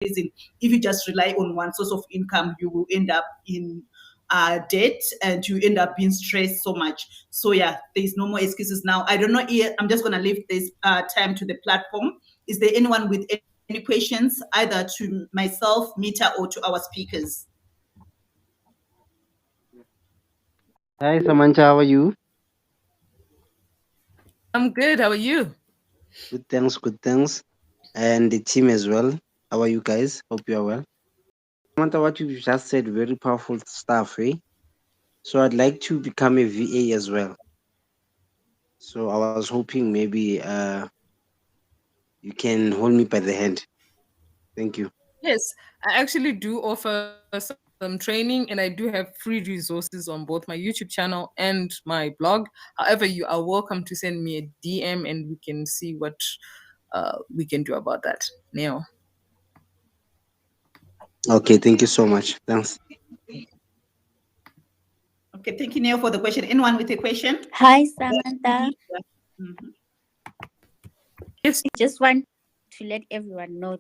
reason, if you just rely on one source of income, you will end up in debt and you end up being stressed so much. So yeah, there's no more excuses now. I don't know. I'm just gonna leave this time to the platform. Is there anyone with any questions, either to myself, Mita, or to our speakers? Hi, Samantha. How are you? I'm good. How are you? Good, thanks. Good, thanks. And the team as well. How are you guys? Hope you are well. Samantha, what you just said, very powerful stuff, eh? So I'd like to become a VA as well. So I was hoping maybe you can hold me by the hand. Thank you. Yes, I actually do offer some training and I do have free resources on both my YouTube channel and my blog. However, you are welcome to send me a DM and we can see what we can do about that now. Okay, thank you so much. Thanks. Okay, thank you, Neo, for the question. Anyone with a question? Hi, Samantha. Mhm. Yes. Just want to let everyone know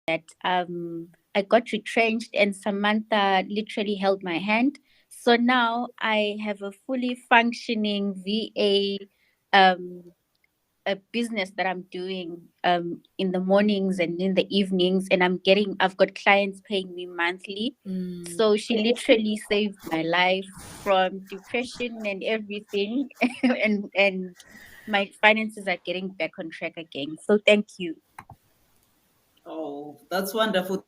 that I got retrenched and Samantha literally held my hand. So now I have a fully functioning VA um a business that I'm doing in the mornings and in the evenings, and I've got clients paying me monthly. So she literally saved my life from depression and everything and my finances are getting back on track again. So thank you. Oh, that's wonderful.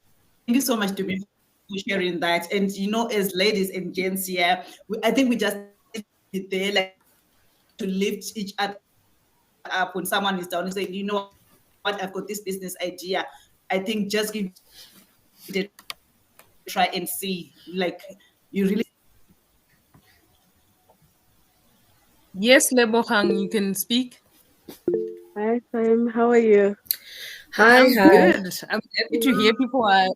Thank you so much to be for sharing that. And as ladies and gents here, I think we just need there like to lift each other up when someone is down and say, you know what, I've got this business idea. I think just give it a try and see. Like you really. Yes, Lebohang, you can speak. Hi, Sam. How are you? I'm Hi. good. I'm happy to hear people are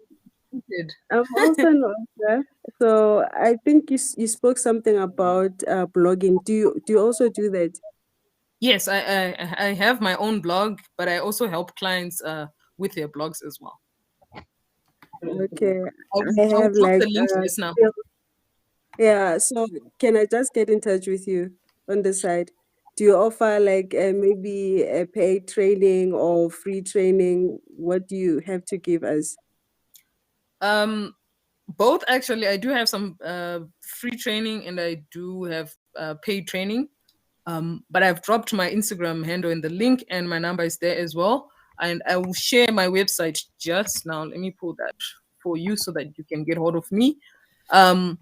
interested. I'm also not sure. So I think you spoke something about blogging. Do you also do that? Yes, I have my own blog, but I also help clients with their blogs as well. Okay. I I'll have drop like the links just now. yeah. So can I just get in touch with you on the side? Do you offer like maybe a paid training or free training? What do you have to give us? Um, Both actually. I do have some free training and I do have paid training. But I've dropped my Instagram handle in the link and my number is there as well. And I will share my website just now. Let me pull that for you so that you can get hold of me. Um,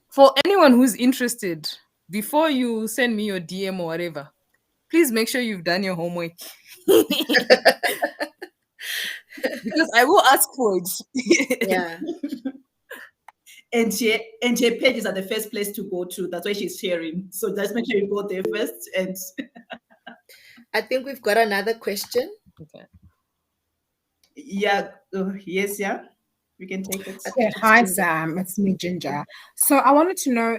for anyone who's interested, before you send me your DM or whatever, please make sure you've done your homework. Because I will ask for it. Yeah. And her pages are the first place to go to. That's why she's sharing. So just make sure you go there first. And I think we've got another question. Okay. yeah, yes, yeah, we can take it. I think Yeah, it's hi Ginger. Sam, it's me, Ginger. So I wanted to know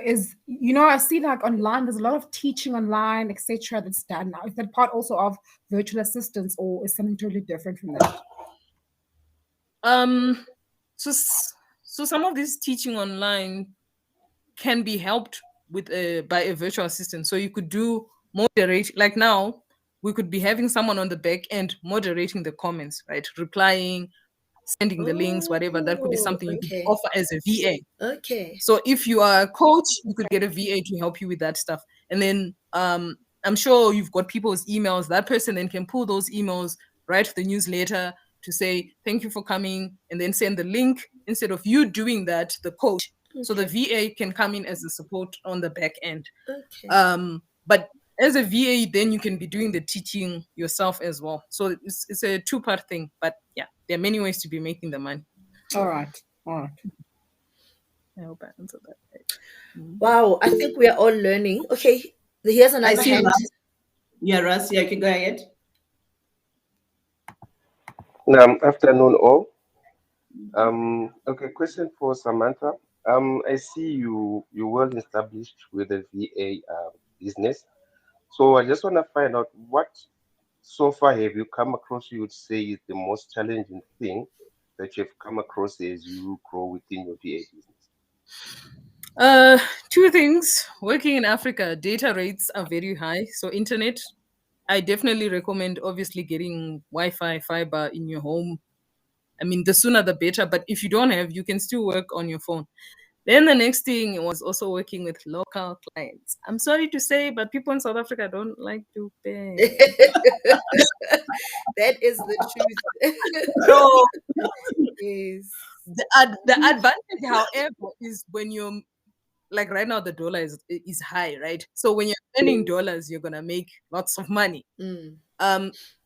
I see like online, there's a lot of teaching online, etc. that's done now. Is that part also of virtual assistants or is something totally different from that? Um, so so some of this teaching online can be helped with by a virtual assistant. So you could do moderate. Like now, we could be having someone on the back end moderating the comments, right? Replying, sending the links, whatever. That could be Oh, something you could okay. offer as a VA. Okay. So if you are a coach, you could get a VA to help you with that stuff. And then I'm sure you've got people's emails. That person then can pull those emails, write the newsletter to say, thank you for coming, and then send the link instead of you doing that, the coach. So the Okay. VA can come in as a support on the back end. Okay. But as a VA, then you can be doing the teaching yourself as well. So it's a two-part thing. But yeah, there are many ways to be making the money. All right. I hope I answered that right. Wow. I think we are all learning. Okay. Here's I another see hand. Russ. Yeah, Russ, yeah, you can go ahead. Afternoon all. Okay, question for Samantha. I see you well established with the VA business. So I just want to find out so far have you come across, you would say, is the most challenging thing that you've come across as you grow within your VA business? Two things. Working in Africa, data rates are very high. So internet, I definitely recommend obviously getting Wi-Fi, fiber in your home. I mean, the sooner the better. But if you don't have, you can still work on your phone. Then the next thing was also working with local clients. I'm sorry to say, but people in South Africa don't like to pay. That is the truth. So Yes. the advantage, however, is when you're like right now the dollar is high, right? So when you're earning dollars, you're gonna make lots of money. Mm.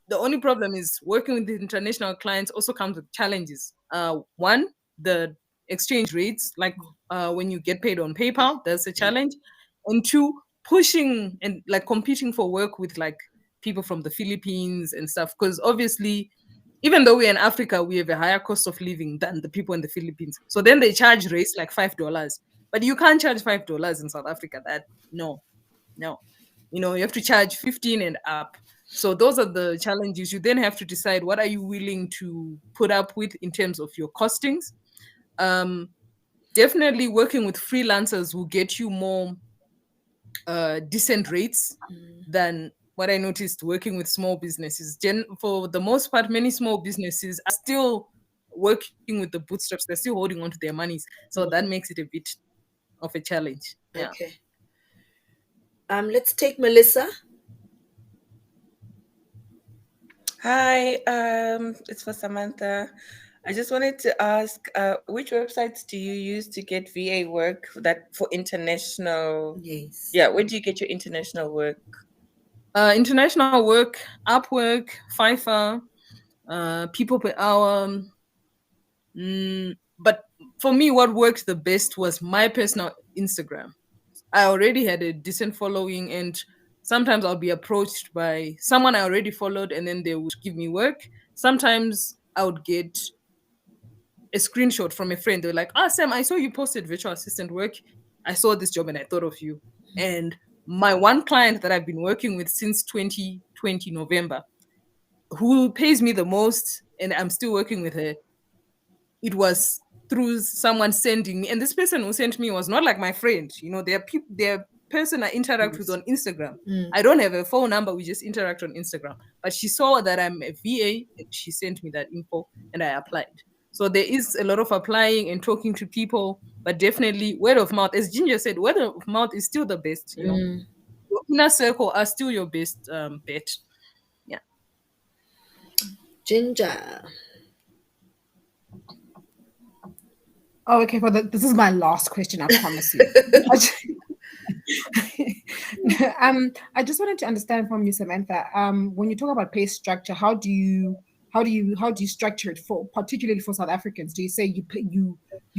The only problem is working with the international clients also comes with challenges. One, the exchange rates, like when you get paid on PayPal, that's a challenge. And two, pushing and like competing for work with like people from the Philippines and stuff. Because obviously, even though we're in Africa, we have a higher cost of living than the people in the Philippines. So then they charge rates like $5. But you can't charge $5 in South Africa. No. You have to charge 15 and up. So those are the challenges. You then have to decide what are you willing to put up with in terms of your costings. Definitely working with freelancers will get you more decent rates than what I noticed working with small businesses. For the most part, many small businesses are still working with the bootstraps. They're still holding on to their monies. So that makes it a bit of a challenge. Yeah. Okay. Let's take Melissa. Hi, it's for Samantha. I just wanted to ask, which websites do you use to get VA work for international? Yes. Yeah, where do you get your international work? International work, Upwork, Fiverr, people per hour. But for me, what worked the best was my personal Instagram. I already had a decent following, and sometimes I'll be approached by someone I already followed, and then they would give me work. Sometimes I would get a screenshot from a friend. They're like, Sam, I saw you posted virtual assistant work. I saw this job and I thought of you. And my one client that I've been working with since 2020 November, who pays me the most, and I'm still working with her, it was through someone sending me. And this person who sent me was not like my friend. They're person I interact with on Instagram. I don't have a phone number. We just interact on Instagram. But she saw that I'm a VA and she sent me that info and I applied. So there is a lot of applying and talking to people, but definitely word of mouth. As Ginger said, word of mouth is still the best. Your inner circle are still your best bet. Yeah. Ginger. Oh, okay. This is my last question, I promise you. I just wanted to understand from you, Samantha. When you talk about pay structure, how do you structure it particularly for South Africans? Do you say you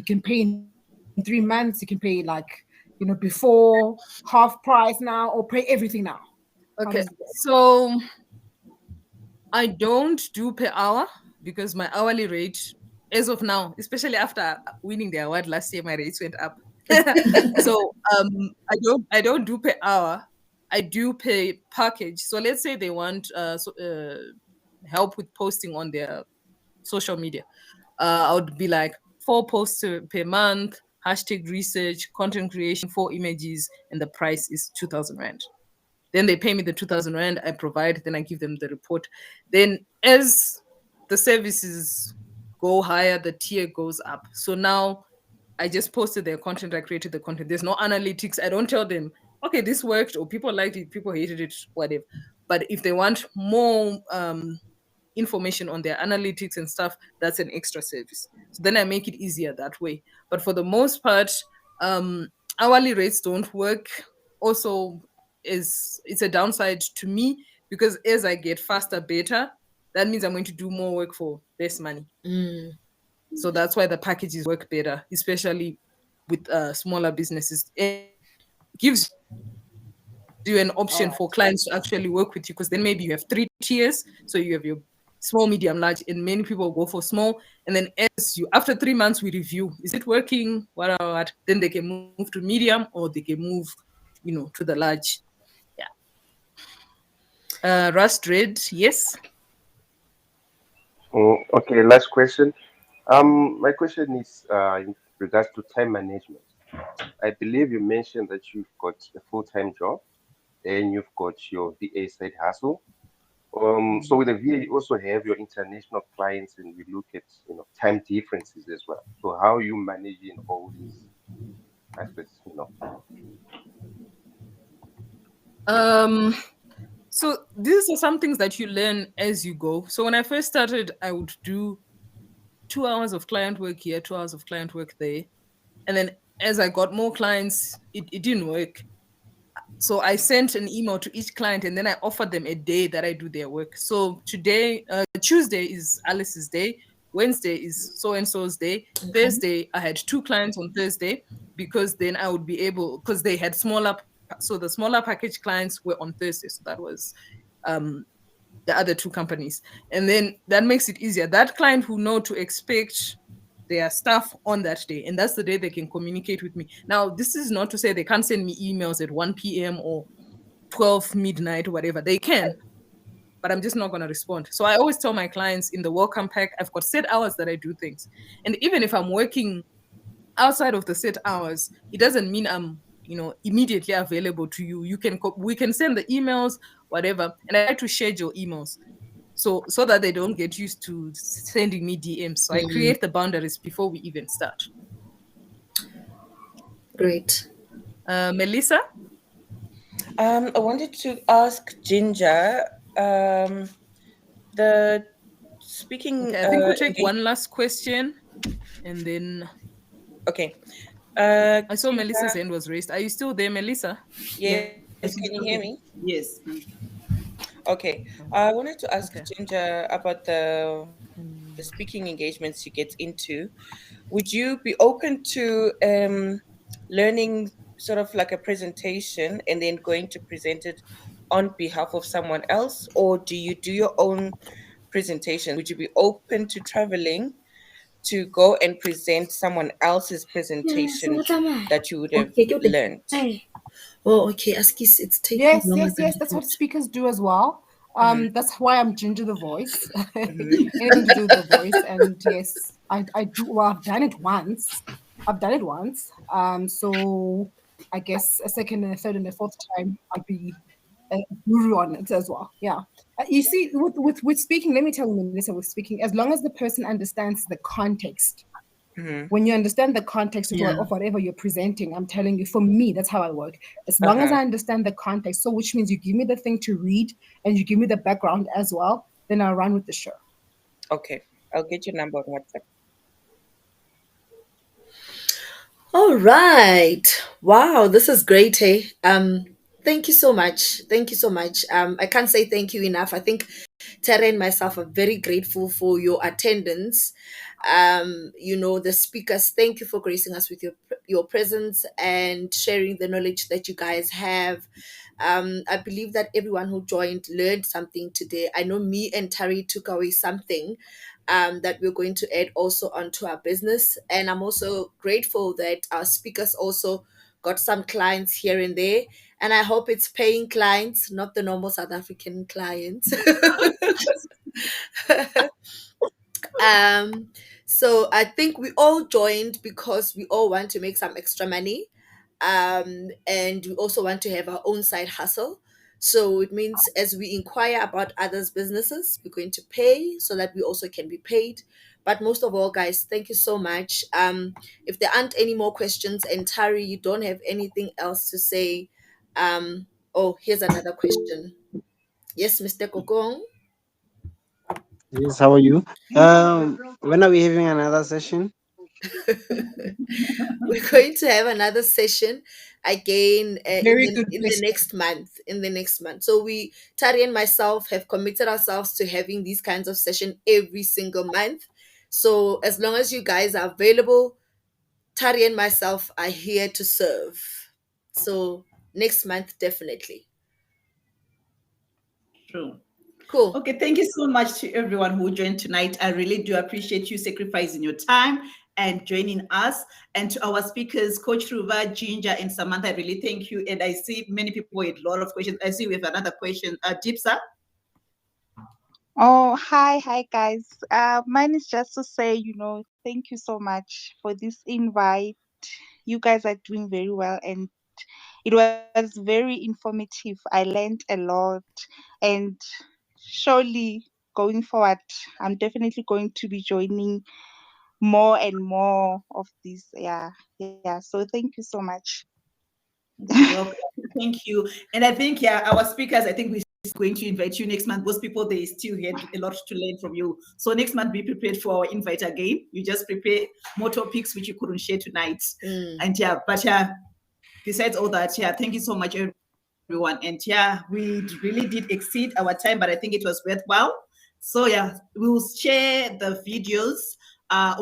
can pay in 3 months, you can pay before half price now, or pay everything now? Okay, so I don't do per hour because my hourly rate, as of now, especially after winning the award last year, my rates went up. So I don't do per hour. I do pay package. So let's say they want help with posting on their social media. I would be like 4 posts per month, hashtag research, content creation, 4 images, and the price is 2,000 Rand. Then they pay me the 2,000 Rand, I provide, then I give them the report. Then as the services go higher, the tier goes up. So now I just posted their content, I created the content. There's no analytics. I don't tell them, okay, this worked, or people liked it, people hated it, whatever. But if they want more information on their analytics and stuff, that's an extra service. So then I make it easier that way. But for the most part, hourly rates don't work. Also, it's a downside to me because as I get faster, better, that means I'm going to do more work for less money. So that's why the packages work better, especially with smaller businesses. It gives you an option for clients to actually work with you, because then maybe you have 3 tiers. So you have your small, medium, large, and many people go for small. And then after 3 months, we review, is it working? What? Then they can move to medium, or they can move, to the large. Yeah. Rust Red, yes. Okay, last question. My question is in regards to time management. I believe you mentioned that you've got a full-time job and you've got your VA side hustle. So with the VA, you also have your international clients, and we look at time differences as well. So how are you managing all these aspects? So these are some things that you learn as you go. So when I first started, I would do 2 hours of client work here, 2 hours of client work there. And then as I got more clients, it didn't work. So I sent an email to each client and then I offered them a day that I do their work. So today, Tuesday is Alice's day. Wednesday is so and so's day. Thursday, I had 2 clients on Thursday because then I would be able, because they had so the smaller package clients were on Thursday. So that was the other 2 companies. And then that makes it easier. That client who know to expect their stuff on that day, and that's the day they can communicate with me. Now, this is not to say they can't send me emails at 1 p.m. or 12 midnight or whatever. They can, but I'm just not going to respond. So I always tell my clients in the welcome pack, I've got set hours that I do things. And even if I'm working outside of the set hours, it doesn't mean I'm immediately available to you. We can send the emails, whatever, and I try to schedule emails so that they don't get used to sending me DMs. So I create the boundaries before we even start. Great. Melissa? I wanted to ask Ginger, the speaking. Okay, I think we'll take one last question, and then. Okay. I saw Melissa's hand was raised. Are you still there, Melissa? Yes. Can you hear me? Yes. Okay. I wanted to ask Ginger about the speaking engagements you get into. Would you be open to learning sort of like a presentation and then going to present it on behalf of someone else, or do you do your own presentation? Would you be open to traveling to go and present someone else's presentation that you would have learned? Oh, okay. Askis, it's taking Yes, longer yes, than yes. I That's what thought. speakers do as well. That's why I'm Ginger the voice. Anything to do with the voice. And yes, I do. Well, I've done it once. So I guess a second and a third and a fourth time I'll be a guru on it as well. Yeah. You see, with speaking, let me tell you, Melissa, with speaking, as long as the person understands the context. When you understand the context of whatever you're presenting, I'm telling you, for me, that's how I work. As long as I understand the context, so which means you give me the thing to read and you give me the background as well, then I'll run with the show. Okay. I'll get your number on WhatsApp. All right. Wow, this is great, hey. Thank you so much. Thank you so much. I can't say thank you enough. I think Tara and myself are very grateful for your attendance. The speakers, thank you for gracing us with your presence and sharing the knowledge that you guys have. I believe that everyone who joined learned something today. I know me and Tari took away something that we're going to add also onto our business. And I'm also grateful that our speakers also got some clients here and there. And I hope it's paying clients, not the normal South African clients. So I think we all joined because we all want to make some extra money. And we also want to have our own side hustle. So it means as we inquire about others' businesses, we're going to pay so that we also can be paid. But most of all, guys, thank you so much. If there aren't any more questions, and Tari, you don't have anything else to say. Here's another question. Yes, Mr. Kokong. Yes, how are you? When are we having another session? We're going to have another session again Very good in the next month. In the next month, so Tari and myself have committed ourselves to having these kinds of session every single month. So as long as you guys are available, Tari and myself are here to serve. So next month, definitely. True. Cool. Okay, thank you so much to everyone who joined tonight. I really do appreciate you sacrificing your time and joining us. And to our speakers, Coach Ruva, Ginger, and Samantha, I really thank you. And I see many people with a lot of questions. I see we have another question. Dipsa? Oh, hi guys. Mine is just to say, thank you so much for this invite. You guys are doing very well, and it was very informative. I learned a lot, and surely going forward, I'm definitely going to be joining more and more of these. Yeah. So thank you so much. You're welcome. Thank you. And I think, our speakers, I think we're going to invite you next month. Those people, they still had a lot to learn from you. So next month, be prepared for our invite again. You just prepare more topics which you couldn't share tonight. And besides all that, thank you so much, everyone. And we really did exceed our time, but I think it was worthwhile. So we'll share the videos of